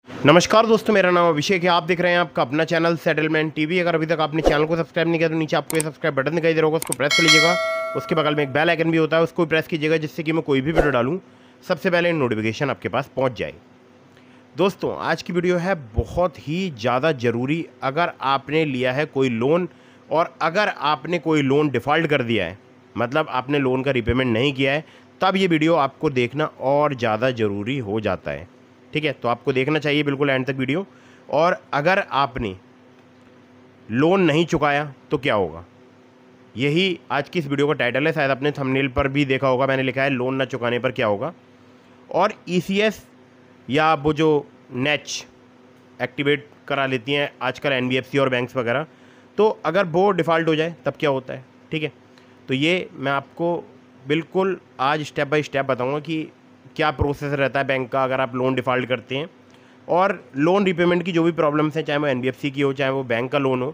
नमस्कार दोस्तों, मेरा नाम अभिषेक है। आप देख रहे हैं आपका अपना चैनल सेटलमेंट टीवी। अगर अभी तक आपने चैनल को सब्सक्राइब नहीं किया तो नीचे आपको ये सब्सक्राइब बटन दिखाई दे रहा होगा, उसको प्रेस कर लीजिएगा। उसके बगल में एक बेल आइकन भी होता है, उसको प्रेस कीजिएगा, जिससे कि मैं कोई भी वीडियो डालूँ सबसे पहले नोटिफिकेशन आपके पास पहुँच जाए। दोस्तों, आज की वीडियो है बहुत ही ज़्यादा ज़रूरी। अगर आपने लिया है कोई लोन और अगर आपने कोई लोन डिफ़ॉल्ट कर दिया है, मतलब आपने लोन का रिपेमेंट नहीं किया है, तब ये वीडियो आपको देखना और ज़्यादा ज़रूरी हो जाता है। ठीक है, तो आपको देखना चाहिए बिल्कुल एंड तक वीडियो। और अगर आपने लोन नहीं चुकाया तो क्या होगा, यही आज की इस वीडियो का टाइटल है। शायद आपने थंबनेल पर भी देखा होगा, मैंने लिखा है लोन ना चुकाने पर क्या होगा। और ईसीएस या वो जो नेच एक्टिवेट करा लेती हैं आजकल एनबीएफसी और बैंक्स वगैरह, तो अगर वो डिफ़ॉल्ट हो जाए तब क्या होता है। ठीक है, तो ये मैं आपको बिल्कुल आज स्टेप बाय स्टेप बताऊंगा कि क्या प्रोसेस रहता है बैंक का अगर आप लोन डिफ़ॉल्ट करते हैं। और लोन रिपेमेंट की जो भी प्रॉब्लम्स हैं, चाहे वो एनबीएफसी की हो चाहे वो बैंक का लोन हो,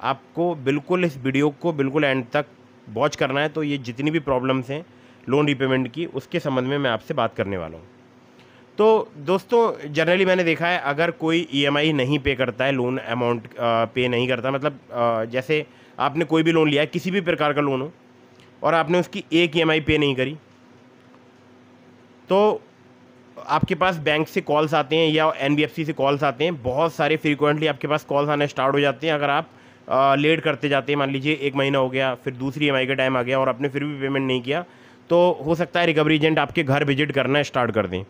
आपको बिल्कुल इस वीडियो को बिल्कुल एंड तक वॉच करना है। तो ये जितनी भी प्रॉब्लम्स हैं लोन रिपेमेंट की, उसके संबंध में मैं आपसे बात करने वाला हूँ। तो दोस्तों, जनरली मैंने देखा है अगर कोई ईएमआई नहीं पे करता है, लोन अमाउंट पे नहीं करता, मतलब जैसे आपने कोई भी लोन लिया है, किसी भी प्रकार का लोन हो, और आपने उसकी एक ईएमआई पे नहीं करी, तो आपके पास बैंक से कॉल्स आते हैं या एनबीएफसी से कॉल्स आते हैं। बहुत सारे फ्रीक्वेंटली आपके पास कॉल्स आने स्टार्ट हो जाते हैं। अगर आप लेट करते जाते हैं, मान लीजिए एक महीना हो गया, फिर दूसरी ईएमआई का टाइम आ गया और आपने फिर भी पेमेंट नहीं किया, तो हो सकता है रिकवरी एजेंट आपके घर विजिट करना स्टार्ट कर दें।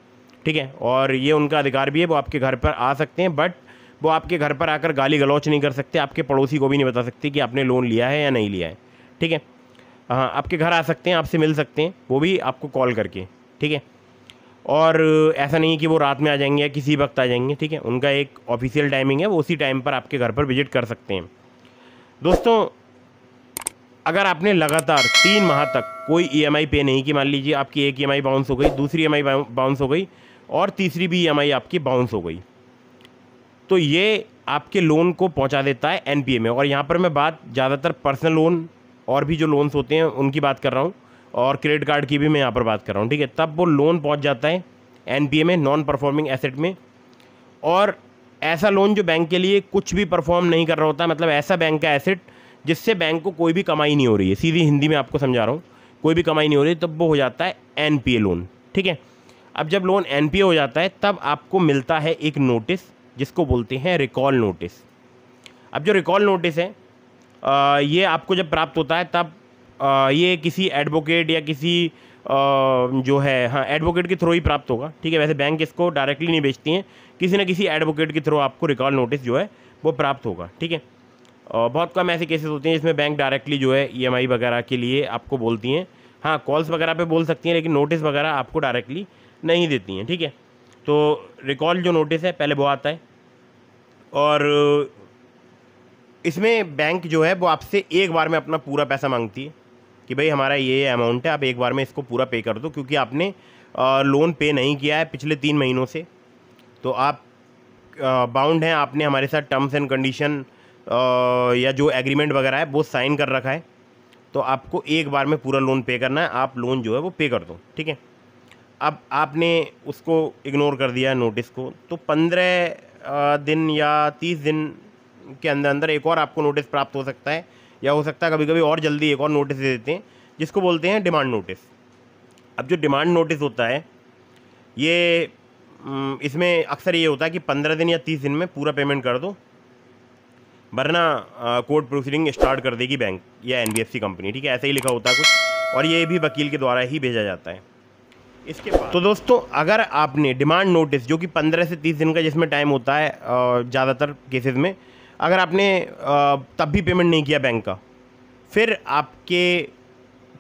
ठीक है, और ये उनका अधिकार भी है, वो आपके घर पर आ सकते हैं, बट वो आपके घर पर आकर गाली गलौच नहीं कर सकते, आपके पड़ोसी को भी नहीं बता सकते कि आपने लोन लिया है या नहीं लिया है। ठीक है, हाँ, आपके घर आ सकते हैं, आपसे मिल सकते हैं, वो भी आपको कॉल करके। ठीक है, और ऐसा नहीं है कि वो रात में आ जाएंगे या किसी वक्त आ जाएंगे। ठीक है, उनका एक ऑफिशियल टाइमिंग है, वो उसी टाइम पर आपके घर पर विजिट कर सकते हैं। दोस्तों, अगर आपने लगातार 3 माह तक कोई ईएमआई पे नहीं की, मान लीजिए आपकी एक ईएमआई बाउंस हो गई, दूसरी ईएमआई बाउंस हो गई और तीसरी भी ईएमआई आपकी बाउंस हो गई, तो ये आपके लोन को पहुंचा देता है एनपीए में। और यहाँ पर मैं बात ज़्यादातर पर्सनल लोन और भी जो लोन्स होते हैं उनकी बात कर रहा हूँ, और क्रेडिट कार्ड की भी मैं यहाँ पर बात कर रहा हूँ। ठीक है, तब वो लोन पहुँच जाता है एनपीए में, नॉन परफॉर्मिंग एसेट में। और ऐसा लोन जो बैंक के लिए कुछ भी परफॉर्म नहीं कर रहा होता, मतलब ऐसा बैंक का एसेट जिससे बैंक को कोई भी कमाई नहीं हो रही है, सीधी हिंदी में आपको समझा रहा हूँ, कोई भी कमाई नहीं हो रही, तब वो हो जाता है एनपीए लोन। ठीक है, अब जब लोन एनपीए हो जाता है तब आपको मिलता है एक नोटिस, जिसको बोलते हैं रिकॉल नोटिस। अब जो रिकॉल नोटिस है, ये आपको जब प्राप्त होता है तब ये किसी एडवोकेट या किसी जो है, हाँ, एडवोकेट के थ्रू ही प्राप्त होगा। ठीक है, वैसे बैंक इसको डायरेक्टली नहीं बेचती हैं, किसी न किसी एडवोकेट के थ्रू आपको रिकॉल नोटिस जो है वो प्राप्त होगा। ठीक है, बहुत कम ऐसे केसेस होते हैं जिसमें बैंक डायरेक्टली जो है ईएमआई वगैरह के लिए आपको बोलती हैं। हाँ, कॉल्स वगैरह पे बोल सकती हैं, लेकिन नोटिस वगैरह आपको डायरेक्टली नहीं देती हैं। ठीक है, तो रिकॉल जो नोटिस है पहले वो आता है, और इसमें बैंक जो है वो आपसे एक बार में अपना पूरा पैसा मांगती है कि भाई हमारा ये अमाउंट है, आप एक बार में इसको पूरा पे कर दो, क्योंकि आपने लोन पे नहीं किया है पिछले 3 महीनों से, तो आप बाउंड हैं, आपने हमारे साथ टर्म्स एंड कंडीशन या जो एग्रीमेंट वगैरह है वो साइन कर रखा है, तो आपको एक बार में पूरा लोन पे करना है, आप लोन जो है वो पे कर दो। ठीक है, अब आपने उसको इग्नोर कर दिया नोटिस को, तो 15 दिन या 30 दिन के अंदर अंदर एक और आपको नोटिस प्राप्त हो सकता है, या हो सकता है कभी कभी और जल्दी एक और नोटिस दे देते हैं, जिसको बोलते हैं डिमांड नोटिस। अब जो डिमांड नोटिस होता है, ये इसमें अक्सर ये होता है कि 15 दिन या 30 दिन में पूरा पेमेंट कर दो, वरना कोर्ट प्रोसीडिंग स्टार्ट कर देगी बैंक या एनबीएफसी कंपनी। ठीक है, ऐसे ही लिखा होता है कुछ, और ये भी वकील के द्वारा ही भेजा जाता है। इसके बाद तो दोस्तों, अगर आपने डिमांड नोटिस, जो कि 15 से 30 दिन का जिसमें टाइम होता है ज़्यादातर केसेस में, अगर आपने तब भी पेमेंट नहीं किया बैंक का, फिर आपके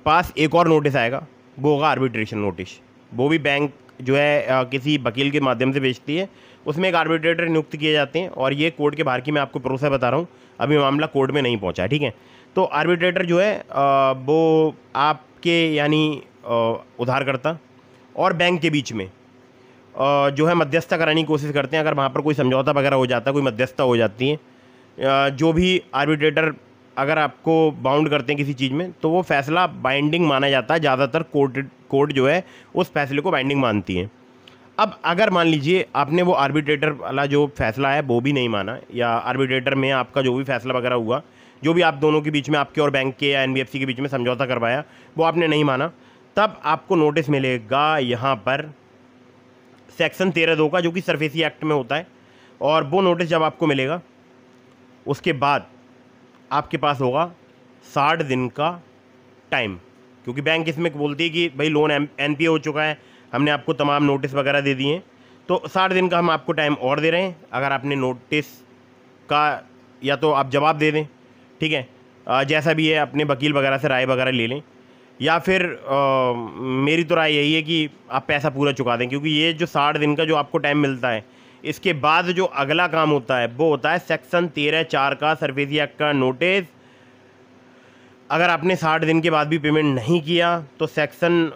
पास एक और नोटिस आएगा, वो होगा आर्बिट्रेशन नोटिस। वो भी बैंक जो है किसी वकील के माध्यम से भेजती है, उसमें एक आर्बिट्रेटर नियुक्त किए जाते हैं, और ये कोर्ट के बाहर की मैं आपको प्रोसेस बता रहा हूँ, अभी मामला कोर्ट में नहीं पहुँचा है। ठीक है, तो आर्बिट्रेटर जो है वो आपके यानी उधारकर्ता और बैंक के बीच में जो है मध्यस्थता कराने की कोशिश करते हैं। अगर वहाँ पर कोई समझौता वगैरह हो जाता है, कोई मध्यस्थता हो जाती है, जो भी आर्बिट्रेटर अगर आपको बाउंड करते हैं किसी चीज़ में, तो वो फैसला बाइंडिंग माना जाता है। ज़्यादातर कोर्ट जो है उस फैसले को बाइंडिंग मानती है। अब अगर मान लीजिए आपने वो आर्बिट्रेटर वाला जो फैसला है वो भी नहीं माना, या आर्बिट्रेटर में आपका जो भी फैसला वगैरह हुआ, जो भी आप दोनों के बीच में, आपके और बैंक के या एनबीएफसी के बीच में समझौता करवाया, वो आपने नहीं माना, तब आपको नोटिस मिलेगा यहाँ पर सेक्शन 13(2) का, जो कि सरफेसी एक्ट में होता है। और वो नोटिस जब आपको मिलेगा उसके बाद आपके पास होगा 60 दिन का टाइम, क्योंकि बैंक इसमें बोलती है कि भाई लोन एनपीए हो चुका है, हमने आपको तमाम नोटिस वगैरह दे दिए हैं, तो 60 दिन का हम आपको टाइम और दे रहे हैं। अगर आपने नोटिस का या तो आप जवाब दे दें, ठीक है, जैसा भी है, अपने वकील वगैरह से राय वगैरह ले लें, या फिर मेरी तो राय यही है कि आप पैसा पूरा चुका दें, क्योंकि ये जो 60 दिन का जो आपको टाइम मिलता है, इसके बाद जो अगला काम होता है वो होता है सेक्शन 13(4) का, सरफेसी एक्ट का नोटिस। अगर आपने 60 दिन के बाद भी पेमेंट नहीं किया तो सेक्शन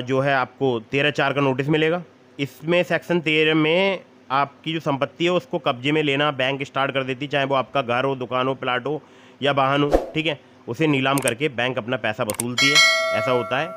जो है आपको 13(4) का नोटिस मिलेगा। इसमें सेक्शन 13 में आपकी जो संपत्ति है उसको कब्जे में लेना बैंक स्टार्ट कर देती, चाहे वो आपका घर हो, दुकान हो, प्लाट हो या वाहन हो, ठीक है, उसे नीलाम करके बैंक अपना पैसा वसूलती है। ऐसा होता है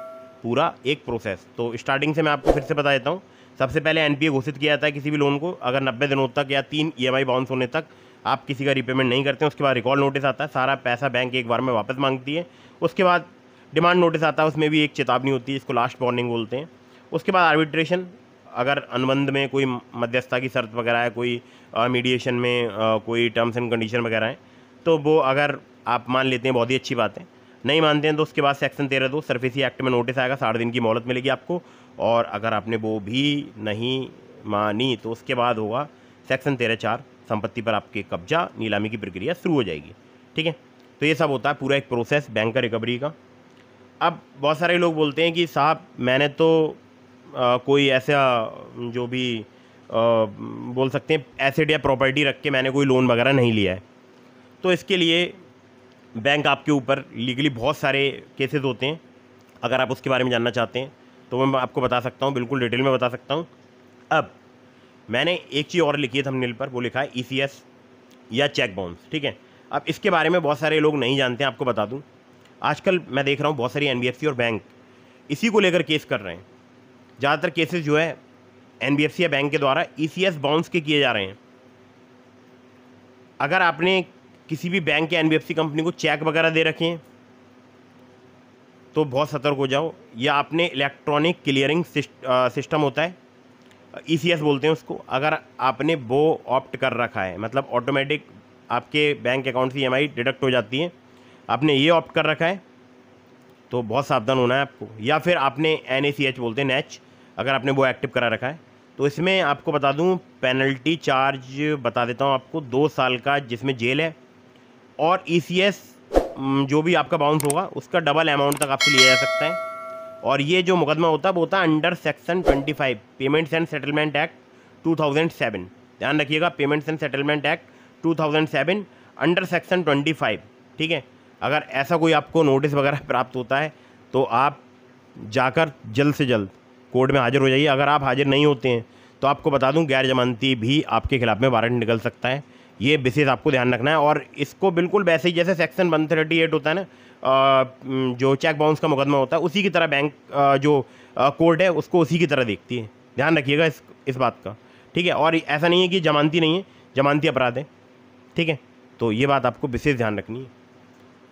पूरा एक प्रोसेस। तो स्टार्टिंग से मैं आपको फिर से बता देता हूँ। सबसे पहले एनपीए घोषित किया जाता है किसी भी लोन को, अगर 90 दिनों तक या 3 ईएमआई बाउंस होने तक आप किसी का रीपेमेंट नहीं करते हैं, उसके बाद रिकॉल नोटिस आता है, सारा पैसा बैंक एक बार में वापस मांगती है। उसके बाद डिमांड नोटिस आता है, उसमें भी एक चेतावनी होती है, इसको लास्ट वार्निंग बोलते हैं। उसके बाद आर्बिट्रेशन, अगर अनुबंध में कोई मध्यस्थता की शर्त वगैरह है, कोई मीडिएशन में कोई टर्म्स एंड कंडीशन वगैरह है, तो वो अगर आप मान लेते हैं बहुत ही अच्छी बात है, नहीं मानते हैं तो उसके बाद सेक्शन 13(2) सरफेसी एक्ट में नोटिस आएगा, 60 दिन की मोहलत मिलेगी आपको। और अगर आपने वो भी नहीं मानी तो उसके बाद होगा सेक्शन 13(4), संपत्ति पर आपके कब्जा, नीलामी की प्रक्रिया शुरू हो जाएगी, ठीक है। तो ये सब होता है पूरा एक प्रोसेस बैंक का रिकवरी का। अब बहुत सारे लोग बोलते हैं कि साहब मैंने तो कोई ऐसा जो भी बोल सकते हैं एसेट या प्रॉपर्टी रख के मैंने कोई लोन वगैरह नहीं लिया है, तो इसके लिए बैंक आपके ऊपर लीगली बहुत सारे केसेस होते हैं। अगर आप उसके बारे में जानना चाहते हैं तो मैं आपको बता सकता हूँ, बिल्कुल डिटेल में बता सकता हूँ। अब मैंने एक चीज़ और लिखी है थंबनेल पर, वो लिखा है ईसीएस या चेक बाउंस, ठीक है। अब इसके बारे में बहुत सारे लोग नहीं जानते हैं, आपको बता दूँ। आजकल मैं देख रहा हूँ बहुत सारी एनबीएफसी और बैंक इसी को लेकर केस कर रहे हैं। ज़्यादातर केसेस जो है एनबीएफसी या बैंक के द्वारा ईसीएस बाउंस के किए जा रहे हैं। अगर आपने किसी भी बैंक या एनबीएफसी कंपनी को चेक वगैरह दे रखे हैं तो बहुत सतर्क हो जाओ। या आपने इलेक्ट्रॉनिक क्लियरिंग सिस्टम होता है, ईसीएस बोलते हैं उसको, अगर आपने वो ऑप्ट कर रखा है, मतलब ऑटोमेटिक आपके बैंक अकाउंट से ईएमआई डिडक्ट हो जाती है, आपने ये ऑप्ट कर रखा है तो बहुत सावधान होना है आपको। या फिर आपने एनएसीएच बोलते हैं, नैच, अगर आपने वो एक्टिव करा रखा है तो इसमें आपको बता दूं पेनल्टी चार्ज बता देता हूं आपको, 2 साल का जिसमें जेल है, और ईसीएस जो भी आपका बाउंस होगा उसका डबल अमाउंट तक आपसे लिया जा सकता है। और ये जो मुकदमा होता है वो होता है under section 25 payments and settlement act 2007। ध्यान रखिएगा, payments and settlement act 2007 under section 25, ठीक है। अगर ऐसा कोई आपको नोटिस वगैरह प्राप्त होता है तो आप जाकर जल्द से जल्द कोर्ट में हाजिर हो जाइए। अगर आप हाजिर नहीं होते हैं तो आपको बता दूं गैर जमानती भी आपके खिलाफ में वारंट निकल सकता है। ये विशेष आपको ध्यान रखना है। और इसको बिल्कुल वैसे ही जैसे सेक्शन 138 होता है ना, जो चेक बाउंस का मुकदमा होता है, उसी की तरह बैंक जो कोर्ट है उसको उसी की तरह देखती है। ध्यान रखिएगा इस बात का, ठीक है। और ऐसा नहीं है कि जमानती नहीं है, जमानती अपराध है, ठीक है। तो ये बात आपको विशेष ध्यान रखनी है।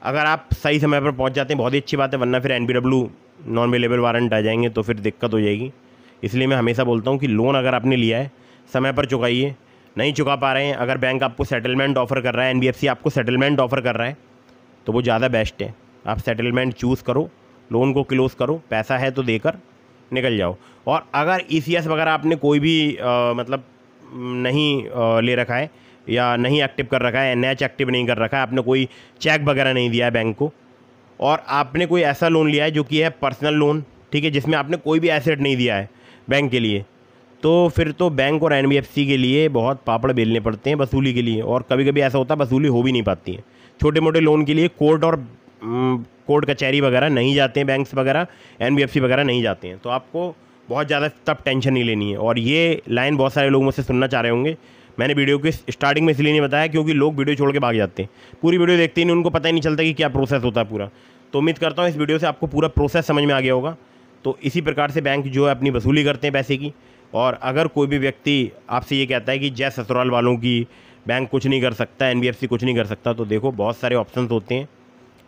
अगर आप सही समय पर पहुंच जाते हैं बहुत ही अच्छी बात है, वरना फिर एनबीडब्ल्यू नॉन अवेलेबल वारंट आ जाएंगे तो फिर दिक्कत हो जाएगी। इसलिए मैं हमेशा बोलता हूँ कि लोन अगर आपने लिया है समय पर चुकाइए। नहीं चुका पा रहे हैं, अगर बैंक आपको सेटलमेंट ऑफ़र कर रहा है, एनबीएफसी आपको सेटलमेंट ऑफ़र कर रहा है तो वो ज़्यादा बेस्ट है। आप सेटलमेंट चूज़ करो, लोन को क्लोज़ करो, पैसा है तो देकर निकल जाओ। और अगर ईसीएस वगैरह आपने कोई भी मतलब नहीं ले रखा है या नहीं एक्टिव कर रखा है, एनएच एक्टिव नहीं कर रखा है, आपने कोई चेक वगैरह नहीं दिया है बैंक को, और आपने कोई ऐसा लोन लिया है जो कि है पर्सनल लोन, ठीक है, जिसमें आपने कोई भी एसेट नहीं दिया है बैंक के लिए, तो फिर तो बैंक और एनबीएफसी के लिए बहुत पापड़ बेलने पड़ते हैं वसूली के लिए। और कभी कभी ऐसा होता है वसूली हो भी नहीं पाती है। छोटे मोटे लोन के लिए कोर्ट कचहरी वगैरह नहीं जाते हैं, बैंक्स वगैरह एनबीएफसी वगैरह नहीं जाते हैं। तो आपको बहुत ज़्यादा तब टेंशन नहीं लेनी है। और ये लाइन बहुत सारे लोग मुझसे सुनना चाह रहे होंगे। मैंने वीडियो की स्टार्टिंग में इसलिए नहीं बताया क्योंकि लोग वीडियो छोड़ के भाग जाते हैं, पूरी वीडियो देखते ही नहीं, उनको पता ही नहीं चलता कि क्या प्रोसेस होता है पूरा। तो उम्मीद करता हूँ इस वीडियो से आपको पूरा प्रोसेस समझ में आ गया होगा। तो इसी प्रकार से बैंक जो है अपनी वसूली करते हैं पैसे की। और अगर कोई भी व्यक्ति आपसे ये कहता है कि जय ससुराल वालों की बैंक कुछ नहीं कर सकता, एनबीएफसी कुछ नहीं कर सकता, तो देखो बहुत सारे ऑप्शंस होते हैं।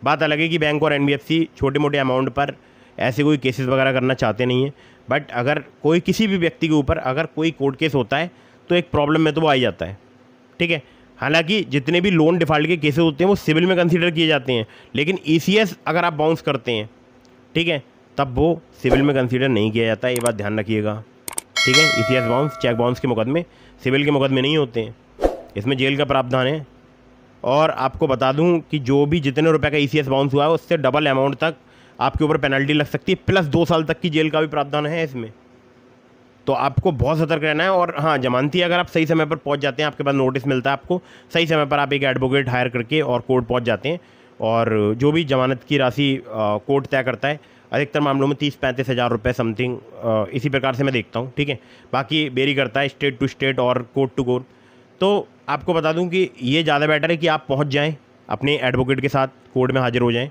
बात अलग है कि बैंक और एनबीएफसी छोटे मोटे अमाउंट पर ऐसे कोई केसेस वगैरह करना चाहते नहीं हैं, बट अगर कोई किसी भी व्यक्ति के ऊपर अगर कोई कोर्ट केस होता है तो एक प्रॉब्लम में तो वो आ ही जाता है, ठीक है। हालांकि जितने भी लोन डिफ़ॉल्ट के केसेस होते हैं वो सिविल में कंसीडर किए जाते हैं, लेकिन ईसीएस अगर आप बाउंस करते हैं, ठीक है, तब वो सिविल में कंसीडर नहीं किया जाता है, ये बात ध्यान रखिएगा, ठीक है। ईसीएस बाउंस, चेक बाउंस के मुकदमे सिविल के मुकदमे नहीं होते हैं, इसमें जेल का प्रावधान है। और आपको बता दूं कि जो भी जितने रुपए का ईसीएस बाउंस हुआ है उससे डबल अमाउंट तक आपके ऊपर पेनल्टी लग सकती है, प्लस 2 साल तक की जेल का भी प्रावधान है इसमें। तो आपको बहुत सतर्क रहना है। और हाँ, जमानती अगर आप सही समय पर पहुंच जाते हैं, आपके पास नोटिस मिलता है, आपको सही समय पर आप एक एडवोकेट हायर करके और कोर्ट पहुंच जाते हैं, और जो भी जमानत की राशि कोर्ट तय करता है, अधिकतर मामलों में 30-35 हज़ार रुपये समथिंग, इसी प्रकार से मैं देखता हूँ, ठीक है। बाकी वेरी करता है स्टेट टू स्टेट और कोर्ट टू कोर्ट। तो आपको बता दूं कि ये ज़्यादा बेटर है कि आप पहुंच जाएं अपने एडवोकेट के साथ, कोर्ट में हाजिर हो जाएं।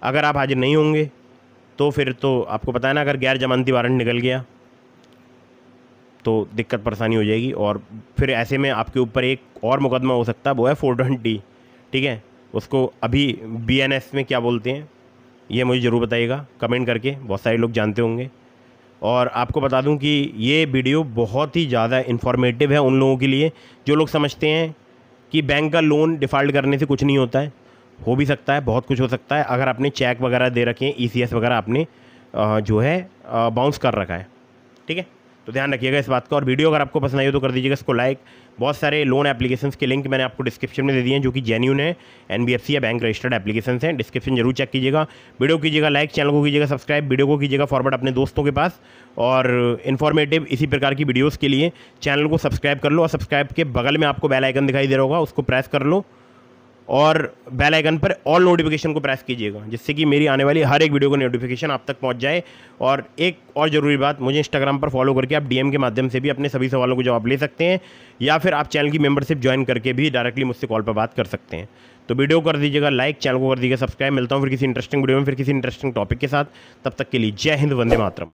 अगर आप हाजिर नहीं होंगे तो फिर तो आपको पता है ना, अगर गैर जमानती वारंट निकल गया तो दिक्कत परेशानी हो जाएगी, और फिर ऐसे में आपके ऊपर एक और मुकदमा हो सकता है, वो है 420, ठीक है। उसको अभी बीएनएस में क्या बोलते हैं ये मुझे ज़रूर बताइएगा कमेंट करके, बहुत सारे लोग जानते होंगे। और आपको बता दूं कि ये वीडियो बहुत ही ज़्यादा इन्फॉर्मेटिव है उन लोगों के लिए जो लोग समझते हैं कि बैंक का लोन डिफ़ॉल्ट करने से कुछ नहीं होता है। हो भी सकता है, बहुत कुछ हो सकता है, अगर आपने चेक वगैरह दे रखे हैं, ईसीएस वगैरह आपने जो है बाउंस कर रखा है, ठीक है। तो ध्यान रखिएगा इस बात का। और वीडियो अगर आपको पसंद आई हो तो कर दीजिएगा इसको लाइक। बहुत सारे लोन एप्लीकेशंस के लिंक मैंने आपको डिस्क्रिप्शन में दे दिए हैं जो कि जेन्युइन है, एनबीएफसी या बैंक रजिस्टर्ड एप्लीकेशंस हैं। डिस्क्रिप्शन जरूर चेक कीजिएगा। वीडियो कीजिएगा लाइक, चैनल को कीजिएगा सब्सक्राइब, वीडियो को कीजिएगा फॉरवर्ड अपने दोस्तों के पास। और इन्फॉर्मेटिव इसी प्रकार की वीडियोज़ के लिए चैनल को सब्सक्राइब कर लो, और सब्सक्राइब के बगल में आपको बेल आइकन दिखाई दे रहा होगा, उसको प्रेस कर लो, और बेल आइकन पर ऑल नोटिफिकेशन को प्रेस कीजिएगा, जिससे कि मेरी आने वाली हर एक वीडियो का नोटिफिकेशन आप तक पहुंच जाए। और एक और ज़रूरी बात, मुझे इंस्टाग्राम पर फॉलो करके आप डीएम के माध्यम से भी अपने सभी सवालों को जवाब ले सकते हैं, या फिर आप चैनल की मेंबरशिप ज्वाइन करके भी डायरेक्टली मुझसे कॉल पर बात कर सकते हैं। तो वीडियो कर दीजिएगा लाइक, चैनल को कर दीजिएगा सब्सक्राइब। मिलता हूँ फिर किसी इंटरेस्टिंग वीडियो में, फिर किसी इंटरेस्टिंग टॉपिक के साथ। तब तक के लिए जय हिंद, वंदे मातरम।